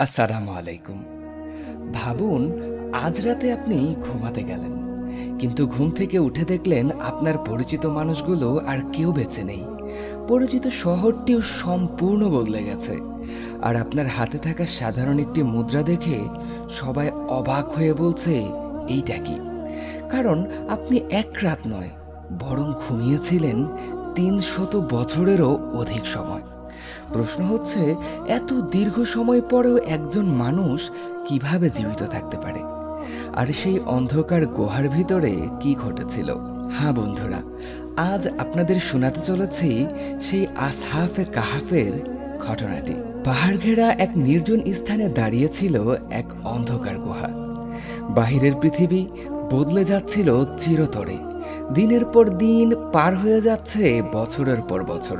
আসসালামু আলাইকুম। ভাবুন, আজ রাতে আপনি ঘুমাতে গেলেন, কিন্তু ঘুম থেকে উঠে দেখলেন আপনার পরিচিত মানুষগুলো আর কেউ বেঁচে নেই। পরিচিত শহরটিও সম্পূর্ণ বদলে গেছে। আর আপনার হাতে থাকা সাধারণ একটি মুদ্রা দেখে সবাই অবাক হয়ে বলছে, এইটা কি? কারণ আপনি এক রাত নয়, বরং ঘুমিয়েছিলেন ৩০০ বছরেরও অধিক সময়। প্রশ্ন হচ্ছে, এত দীর্ঘ সময় পরেও একজন মানুষ কিভাবে জীবিত থাকতে পারে? আর সেই অন্ধকার গুহার ভিতরে কি ঘটেছিল? হ্যাঁ বন্ধুরা, আজ আপনাদের শোনাতে চলেছি সেই আসহাফে কাহাফের ঘটনাটি। পাহাড় ঘেরা এক নির্জন স্থানে দাঁড়িয়েছিল এক অন্ধকার গুহা। বাহিরের পৃথিবী বদলে যাচ্ছিল চিরতরে। দিনের পর দিন পার হয়ে যাচ্ছে, বছরের পর বছর,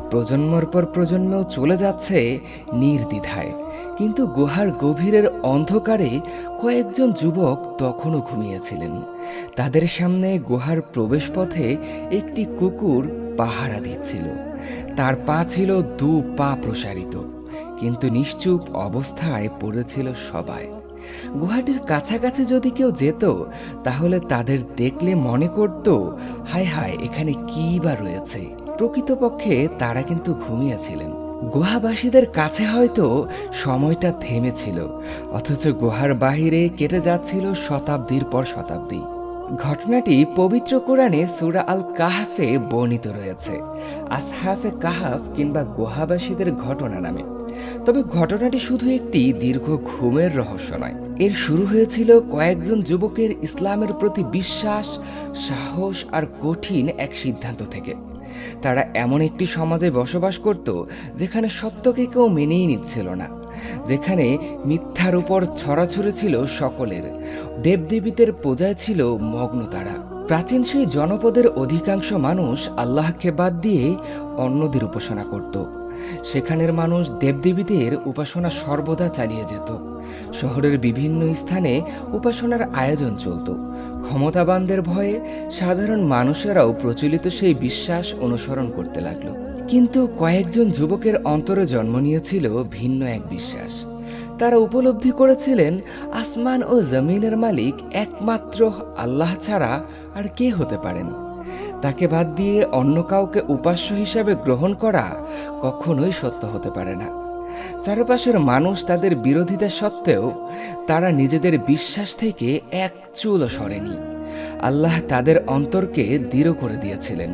প্রজন্মর পর প্রজন্মও চলে যাচ্ছে নির্দ্বিধায়। কিন্তু গুহার গভীরের অন্ধকারে কয়েকজন যুবক তখনও ঘুমিয়েছিলেন। তাদের সামনে গুহার প্রবেশপথে একটি কুকুর পাহারা দিচ্ছিল। তার পা ছিল পা প্রসারিত, কিন্তু নিশ্চুপ অবস্থায় পড়েছিল সবাই। গুহাটির কাছাকাছি যদি কেউ যেত, তাহলে তাদের দেখলে মনে করত, হায় হায়, এখানে কি বা রয়েছে। প্রকৃতপক্ষে তারা কিন্তু ঘুমিয়েছিলেন। গুহাবাসীদের কাছে হয়তো সময়টা থেমেছিল, অথচ গুহার বাহিরে কেটে যাচ্ছিল শতাব্দীর পর শতাব্দী। ঘটনাটি পবিত্র কোরআনে সূরা আল কাহাফে বর্ণিত রয়েছে, আসহাফে কাহাফ কিংবা গুহাবাসীদের ঘটনা নামে। তবে ঘটনাটি শুধু একটি দীর্ঘ ঘুমের রহস্য নয়। এর শুরু হয়েছিল কয়েকজন যুবকের ইসলামের প্রতি বিশ্বাস, সাহস আর কঠিন এক সিদ্ধান্ত থেকে। তারা এমন একটি সমাজে বসবাস করত যেখানে সত্যকে কেউ মেনেই নিচ্ছিল না, যেখানে মিথ্যার উপর ছড়াছড়ি ছিল সকলের, দেবদেবীদের পূজায় ছিল মগ্ন তারা। প্রাচীন সেই জনপদের অধিকাংশ মানুষ আল্লাহকে বাদ দিয়ে অন্যদের উপাসনা করত। সেখানের মানুষ দেবদেবীদের উপাসনা সর্বদা চালিয়ে যেত। শহরের বিভিন্ন স্থানে উপাসনার আয়োজন চলত। ক্ষমতাবানদের ভয়ে সাধারণ মানুষেরাও প্রচলিত সেই বিশ্বাস অনুসরণ করতে লাগলো। কিন্তু কয়েকজন যুবকের অন্তরে জন্ম নিয়েছিল ভিন্ন এক বিশ্বাস। তারা উপলব্ধি করেছিলেন, আসমান ও জমিনের মালিক একমাত্র আল্লাহ ছাড়া আর কে হতে পারেন। তাকে বাদ দিয়ে অন্য কাউকে উপাস্য হিসাবে গ্রহণ করা কখনোই সত্য হতে পারে না। চারপাশের মানুষ তাদের বিরোধিতা সত্ত্বেও তারা নিজেদের বিশ্বাস থেকে এক চুলও সরেনি। আল্লাহ তাদের অন্তরকে দৃঢ় করে দিয়েছিলেন।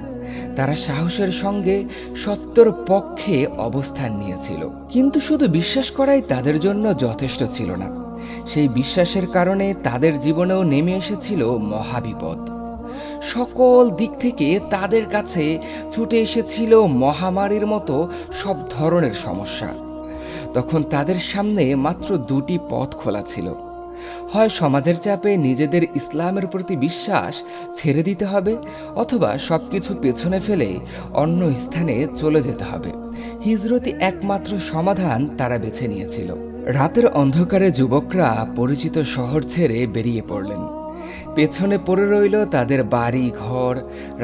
তারা সাহসের সঙ্গে সত্যর পক্ষে অবস্থান নিয়েছিল। কিন্তু শুধু বিশ্বাস করাই তাদের জন্য যথেষ্ট ছিল না। সেই বিশ্বাসের কারণে তাদের জীবনেও নেমে এসেছিল মহাবিপদ। সকল দিক থেকে তাদের কাছে ছুটে এসেছিল মহামারীর মতো সব ধরনের সমস্যা। তখন তাদের সামনে মাত্র দুটি পথ খোলা ছিল। হয় সমাজের চাপে নিজেদের ইসলামের প্রতি বিশ্বাস ছেড়ে দিতে হবে, অথবা সবকিছু পেছনে ফেলে অন্য স্থানে চলে যেতে হবে। হিজরতই একমাত্র সমাধান তারা বেছে নিয়েছিল। রাতের অন্ধকারে যুবকরা পরিচিত শহর ছেড়ে বেরিয়ে পড়লেন। পেছনে পড়ে রইল তাদের বাড়ি ঘর,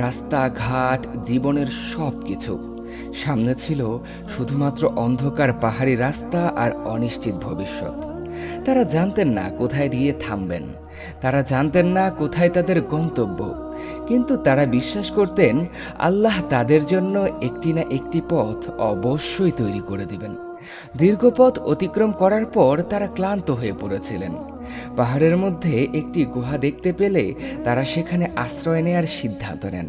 রাস্তাঘাট, জীবনের সব কিছু। সামনে ছিল শুধুমাত্র অন্ধকার পাহাড়ি রাস্তা আর অনিশ্চিত ভবিষ্যৎ। তারা জানতেন না কোথায় গিয়ে থামবেন, তারা জানতেন না কোথায় তাদের গন্তব্য, কিন্তু তারা বিশ্বাস করতেন আল্লাহ তাদের জন্য একটি না একটি পথ অবশ্যই তৈরি করে দিবেন। দীর্ঘ পথ অতিক্রম করার পর তারা ক্লান্ত হয়ে পড়েছিলেন। পাহাড়ের মধ্যে একটি গুহা দেখতে পেলে তারা সেখানে আশ্রয় নেয়ার সিদ্ধান্ত নেন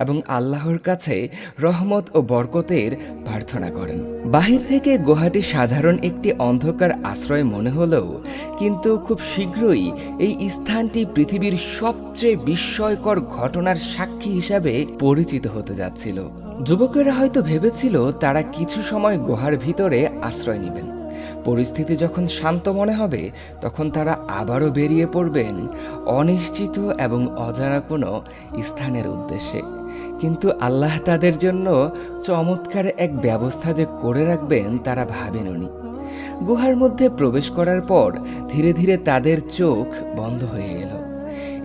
এবং আল্লাহর কাছে রহমত ও বরকতের প্রার্থনা করেন। বাহির থেকে গুহাটি সাধারণ একটি অন্ধকার আশ্রয় মনে হলেও কিন্তু খুব শীঘ্রই এই স্থানটি পৃথিবীর সবচেয়ে বিস্ময়কর ঘটনার সাক্ষী হিসাবে পরিচিত হতে যাচ্ছিল। যুবকেরা হয়তো ভেবেছিল তারা কিছু সময় গুহার ভিতরে আশ্রয় নেবেন। পরিস্থিতি যখন শান্ত মনে হবে, তখন তারা আবারও বেরিয়ে পড়বেন অনিশ্চিত এবং অজানা কোনো স্থানের উদ্দেশ্যে। কিন্তু আল্লাহ তাদের জন্য চমৎকার এক ব্যবস্থা যে করে রাখবেন তারা ভাবেননি। গুহার মধ্যে প্রবেশ করার পর ধীরে ধীরে তাদের চোখ বন্ধ হয়ে এল।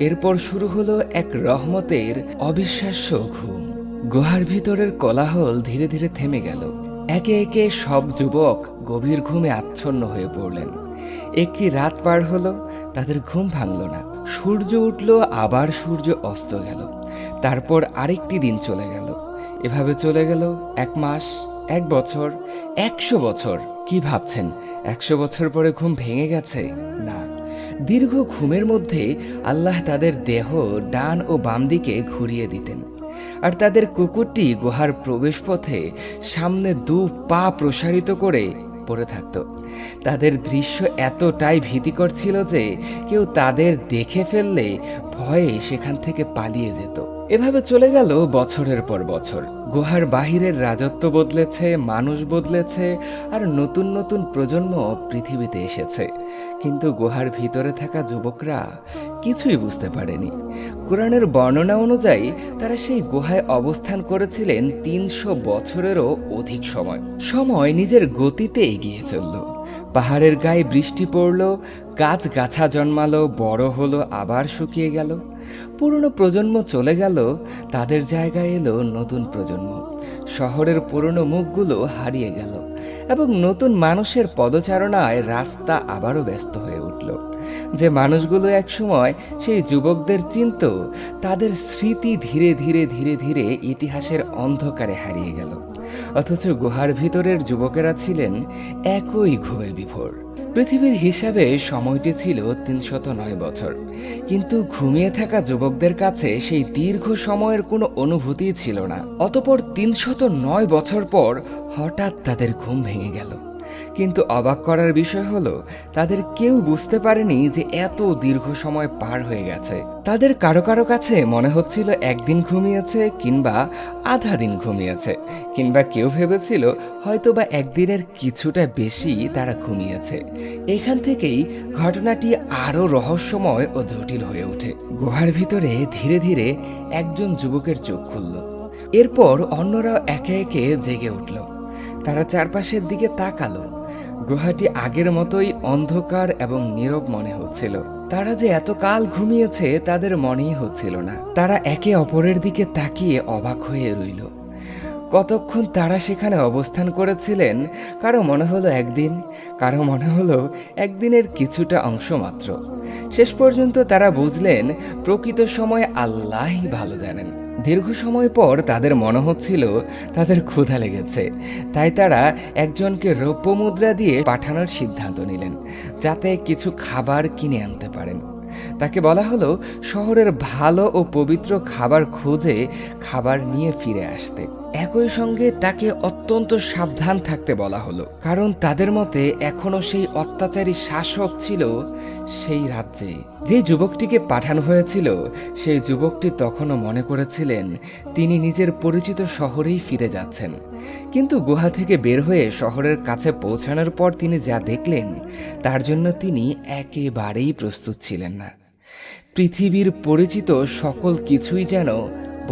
এরপর শুরু হলো এক রহমতের অবিশ্বাস্য ঘুম। গুহার ভিতরের কোলাহল ধীরে ধীরে থেমে গেল। একে একে সব যুবক গভীর ঘুমে আচ্ছন্ন হয়ে পড়লেন। একটি রাত পার হলো, তাদের ঘুম ভাঙল না। সূর্য উঠল, আবার সূর্য অস্ত গেল। তারপর আরেকটি দিন চলে গেল। এভাবে চলে গেল 1 মাস, 1 বছর, 100 বছর। কি ভাবছেন 100 বছর পরে ঘুম ভেঙে গেছে? না, দীর্ঘ ঘুমের মধ্যে আল্লাহ তাদের দেহ ডান ও বাম দিকে ঘুরিয়ে দিতেন, আর তাদের কুকুরটি গুহার প্রবেশপথে সামনে 2 পা প্রসারিত করে পড়ে থাকত। তাদের দৃশ্য এতটাই ভীতিকর ছিল যে কেউ তাদের দেখে ফেললে ভয়ে সেখান থেকে পালিয়ে যেত। এভাবে চলে গেল বছরের পর বছর। গুহার বাহিরের রাজত্ব বদলেছে, মানুষ বদলেছে, আর নতুন নতুন প্রজন্ম পৃথিবীতে এসেছে। কিন্তু গুহার ভিতরে থাকা যুবকরা কিছুই বুঝতে পারেনি। কোরআনের বর্ণনা অনুযায়ী তারা সেই গুহায় অবস্থান করেছিলেন 300 বছরেরও অধিক সময়। সময় নিজের গতিতে এগিয়ে চলল। পাহাড়ের গায়ে বৃষ্টি পড়ল, গাছ গাছা জন্মালো, বড় হলো, আবার শুকিয়ে গেল। পুরনো প্রজন্ম চলে গেল, তাদের জায়গায় এলো নতুন প্রজন্ম। শহরের পুরনো মুখগুলো হারিয়ে গেল, এবং নতুন মানুষের পদচারণায় রাস্তা আবারও ব্যস্ত হয়ে উঠল। যে মানুষগুলো একসময় সেই যুবকদের চিনত, তাদের স্মৃতি ধীরে ধীরে ধীরে ধীরে ইতিহাসের অন্ধকারে হারিয়ে গেল। অথচ গুহার ভিতরের যুবকেরা ছিলেন একই ঘুমে বিভোর। পৃথিবীর হিসাবে সময়টি ছিল 309 বছর, কিন্তু ঘুমিয়ে থাকা যুবকদের কাছে সেই দীর্ঘ সময়ের কোনো অনুভূতি ছিল না। অতঃপর 309 বছর পর হঠাৎ তাদের ঘুম ভেঙে গেল। কিন্তু অবাক করার বিষয় হলো, তাদের কেউ বুঝতে পারেনি যে এত দীর্ঘ সময় পার হয়ে গেছে। তাদের কারো কারো কাছে মনে হচ্ছিল একদিন ঘুমিয়েছে, কিংবা আধা দিন ঘুমিয়েছে, কিংবা কেউ ভেবেছিল হয়তোবা একদিনের কিছুটা বেশি তারা ঘুমিয়েছে। এখান থেকেই ঘটনাটি আরও রহস্যময় ও জটিল হয়ে ওঠে। গুহার ভিতরে ধীরে ধীরে একজন যুবকের চোখ খুলল। এরপর অন্যরাও একে একে জেগে উঠল। তারা চারপাশের দিকে তাকালো। গুহাটি আগের মতোই অন্ধকার এবং নীরব মনে হচ্ছিল। তারা যে এতকাল ঘুমিয়েছে তাদের মনেই হচ্ছিল না। তারা একে অপরের দিকে তাকিয়ে অবাক হয়ে রইল। কতক্ষণ তারা সেখানে অবস্থান করেছিলেন, কারো মনে হলো একদিন, কারো মনে হলো একদিনের কিছুটা অংশ মাত্র। শেষ পর্যন্ত তারা বুঝলেন প্রকৃত সময় আল্লাহই ভালো জানেন। দীর্ঘ সময় পর তাদের মনে হচ্ছিল তাদের ক্ষুধা লেগেছে, তাই তারা একজনকে রৌপ্য মুদ্রা দিয়ে পাঠানোর সিদ্ধান্ত নিলেন, যাতে কিছু খাবার কিনে আনতে পারেন। তাকে বলা হলো শহরের ভালো ও পবিত্র খাবার খুঁজে খাবার নিয়ে ফিরে আসতে। একই সঙ্গে তাকে অত্যন্ত সাবধান থাকতে বলা হলো, কারণ তাদের মতে এখনো সেই অত্যাচারী শাসক ছিল সেই রাজ্যে। যে যুবকটিকে পাঠানো হয়েছিল, সেই যুবকটি তখনও মনে করেছিলেন তিনি নিজের পরিচিত শহরেই ফিরে যাচ্ছেন। কিন্তু গুহা থেকে বের হয়ে শহরের কাছে পৌঁছানোর পর তিনি যা দেখলেন, তার জন্য তিনি একেবারেই প্রস্তুত ছিলেন না। পৃথিবীর পরিচিত সকল কিছুই যেন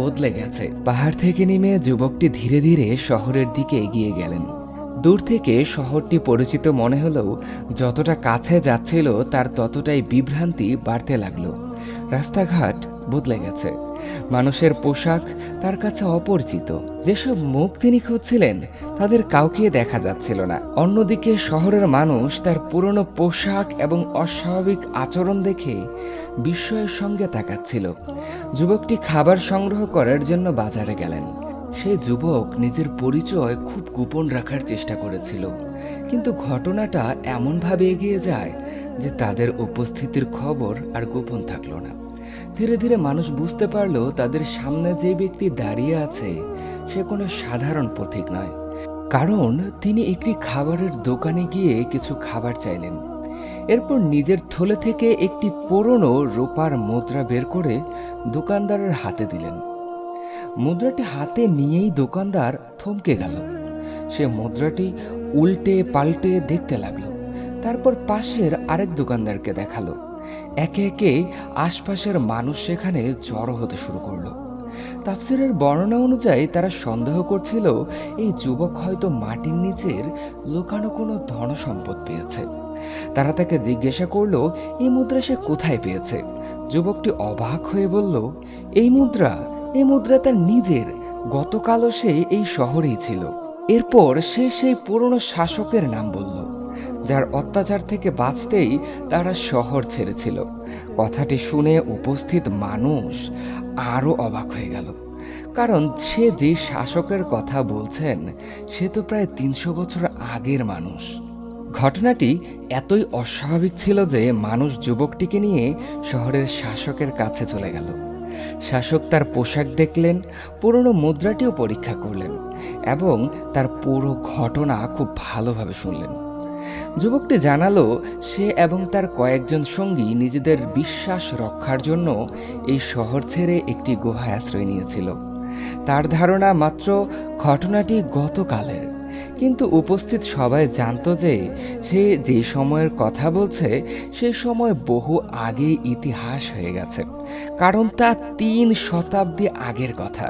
বদলে গেছে। পাহাড় থেকে নেমে যুবকটি ধীরে ধীরে শহরের দিকে এগিয়ে গেলেন। দূর থেকে শহরটি পরিচিত মনে হলেও যতটা কাছে যাচ্ছিল তার ততটাই বিভ্রান্তি বাড়তে লাগলো। রাস্তাঘাট বদলে গেছে, মানুষের পোশাক তার কাছে অপরিচিত। যেসব মুখ তিনি খুঁজছিলেন তাদের কাউকে দেখা যাচ্ছিল না। অন্যদিকে শহরের মানুষ তার পুরনো পোশাক এবং অস্বাভাবিক আচরণ দেখে বিস্ময়ের সঙ্গে তাকাচ্ছিল। যুবকটি খাবার সংগ্রহ করার জন্য বাজারে গেলেন। সেই যুবক নিজের পরিচয় খুব গোপন রাখার চেষ্টা করেছিল, কিন্তু ঘটনাটা এমনভাবে এগিয়ে যায় যে তাদের উপস্থিতির খবর আর গোপন থাকলো না। ধীরে ধীরে মানুষ বুঝতে পারল তাদের সামনে যে ব্যক্তি দাঁড়িয়ে আছে সে কোনো সাধারণ পথিক নয়, কারণ তিনি একটি খাবারের দোকানে গিয়ে কিছু খাবার চাইলেন। এরপর নিজের থলে থেকে একটি পুরনো রূপার মুদ্রা বের করে দোকানদারের হাতে দিলেন। মুদ্রাটি হাতে নিয়েই দোকানদার থমকে গেল। সে মুদ্রাটি উল্টে পাল্টে দেখতে লাগলো। তারপর পাশের আরেক দোকানদারকে দেখালো। একে একে আশপাশের মানুষ সেখানে জড়ো হতে শুরু করলো। তাফসীরের বর্ণনা অনুযায়ী তারা সন্দেহ করছিল এই যুবক হয়তো মাটির নিচের লুকানো কোনো ধনসম্পদ পেয়েছে। তারা তাকে জিজ্ঞাসা করলো এই মুদ্রা সে কোথায় পেয়েছে। যুবকটি অবাক হয়ে বলল, এই মুদ্রা তার নিজের। গতকালও সে এই শহরেই ছিল। এরপর সে সেই পুরনো শাসকের নাম বলল, যার অত্যাচার থেকে বাঁচতেই তারা শহর ছেড়েছিল। কথাটি শুনে উপস্থিত মানুষ আরও অবাক হয়ে গেল, কারণ সে যে শাসকের কথা বলছেন সে তো প্রায় ৩০০ বছর আগের মানুষ। ঘটনাটি এতই অস্বাভাবিক ছিল যে মানুষ যুবকটিকে নিয়ে শহরের শাসকের কাছে চলে গেল। শাসক তার পোশাক দেখলেন, পুরনো মুদ্রাটিও পরীক্ষা করলেন এবং তার পুরো ঘটনা খুব ভালোভাবে শুনলেন। যুবকটি জানালো সে এবং তার কয়েকজন সঙ্গী নিজেদের বিশ্বাস রক্ষার জন্য এই শহর ছেড়ে একটি গুহায় আশ্রয় নিয়েছিল। তার ধারণা মাত্র ঘটনাটি গতকালের, কিন্তু উপস্থিত সবাই জানতো যে সে যে সময়ের কথা বলছে সে সময় বহু আগেই ইতিহাস হয়ে গেছে, কারণ তা ৩ শতাব্দী আগের কথা।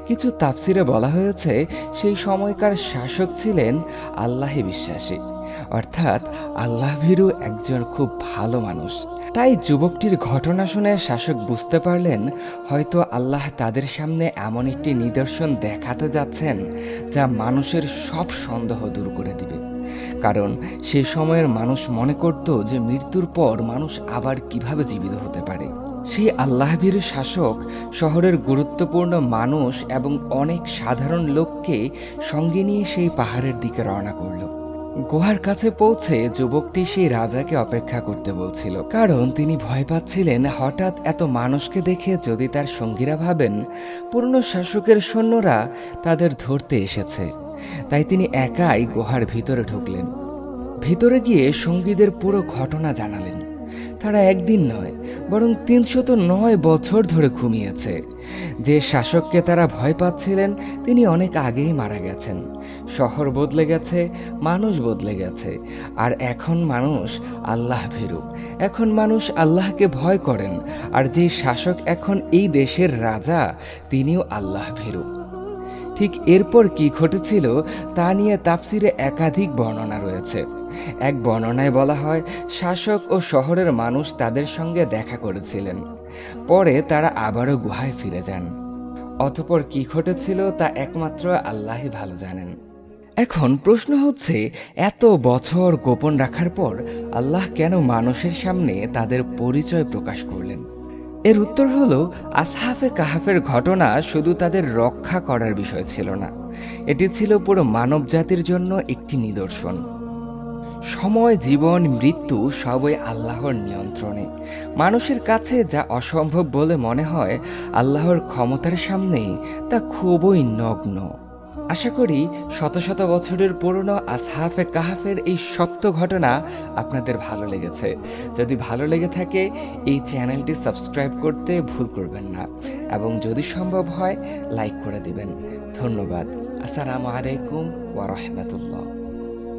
কিছু তাফসিরে বলা হয়েছে সেই সময়কার শাসক ছিলেন আল্লাহে বিশ্বাসী, অর্থাৎ আল্লাহভীরু একজন খুব ভালো মানুষ। তাই যুবকটির ঘটনা শুনে শাসক বুঝতে পারলেন হয়তো আল্লাহ তাদের সামনে এমন একটি নিদর্শন দেখাতে যাচ্ছেন যা মানুষের সব সন্দেহ দূর করে দিবে। কারণ সে সময়ের মানুষ মনে করত যে মৃত্যুর পর মানুষ আবার কিভাবে জীবিত হতে পারে। সেই আল্লাহভীরু শাসক শহরের গুরুত্বপূর্ণ মানুষ এবং অনেক সাধারণ লোককে সঙ্গে নিয়ে সেই পাহাড়ের দিকে রওনা করল। গুহার কাছে পৌঁছে যুবকটি সেই রাজাকে অপেক্ষা করতে বলছিল, কারণ তিনি ভয় পাচ্ছিলেন হঠাৎ এত মানুষকে দেখে যদি তার সঙ্গীরা ভাবেন পুরনো শাসকের সৈন্যরা তাদের ধরতে এসেছে। তাই তিনি একাই গুহার ভিতরে ঢুকলেন। ভিতরে গিয়ে সঙ্গীদের পুরো ঘটনা জানালেন। তারা একদিন নয় বরং ৩০৯ বছর ধরে ঘুমিয়েছে। যে শাসককে তারা ভয় পাচ্ছিলেন তিনি অনেক আগেই মারা গেছেন। শহর বদলে গেছে, মানুষ বদলে গেছে, আর এখন মানুষ আল্লাহ ভীরু। এখন মানুষ আল্লাহকে ভয় করেন, আর যে শাসক এখন এই দেশের রাজা তিনিও আল্লাহ ভীরু। ঠিক এরপর কি ঘটেছিল তা নিয়ে তাফসিরে একাধিক বর্ণনা রয়েছে। এক বর্ণনায় বলা হয় শাসক ও শহরের মানুষ তাদের সঙ্গে দেখা করেছিলেন। পরে তারা আবারও গুহায় ফিরে যান। অতঃপর কি ঘটেছিল তা একমাত্র আল্লাহই ভালো জানেন। এখন প্রশ্ন হচ্ছে, এত বছর গোপন রাখার পর আল্লাহ কেন মানুষের সামনে তাদের পরিচয় প্রকাশ করলেন? এর উত্তর হলো, আসহাফে কাহাফের ঘটনা শুধু তাদের রক্ষা করার বিষয় ছিল না, এটি ছিল পুরো মানব জাতির জন্য একটি নিদর্শন। সময়, জীবন, মৃত্যু সবই আল্লাহর নিয়ন্ত্রণে। মানুষের কাছে যা অসম্ভব বলে মনে হয় আল্লাহর ক্ষমতার সামনে তা খুবই নগ্ন। আশা করি শত শত বছরের পুরনো আসহাফে কাহাফের এই সত্য ঘটনা আপনাদের ভালো লেগেছে। যদি ভালো লেগে থাকে এই চ্যানেলটি সাবস্ক্রাইব করতে ভুল করবেন না, এবং যদি সম্ভব হয় লাইক করে দিবেন। ধন্যবাদ। আসসালামু আলাইকুম ওয়া রাহমাতুল্লাহ।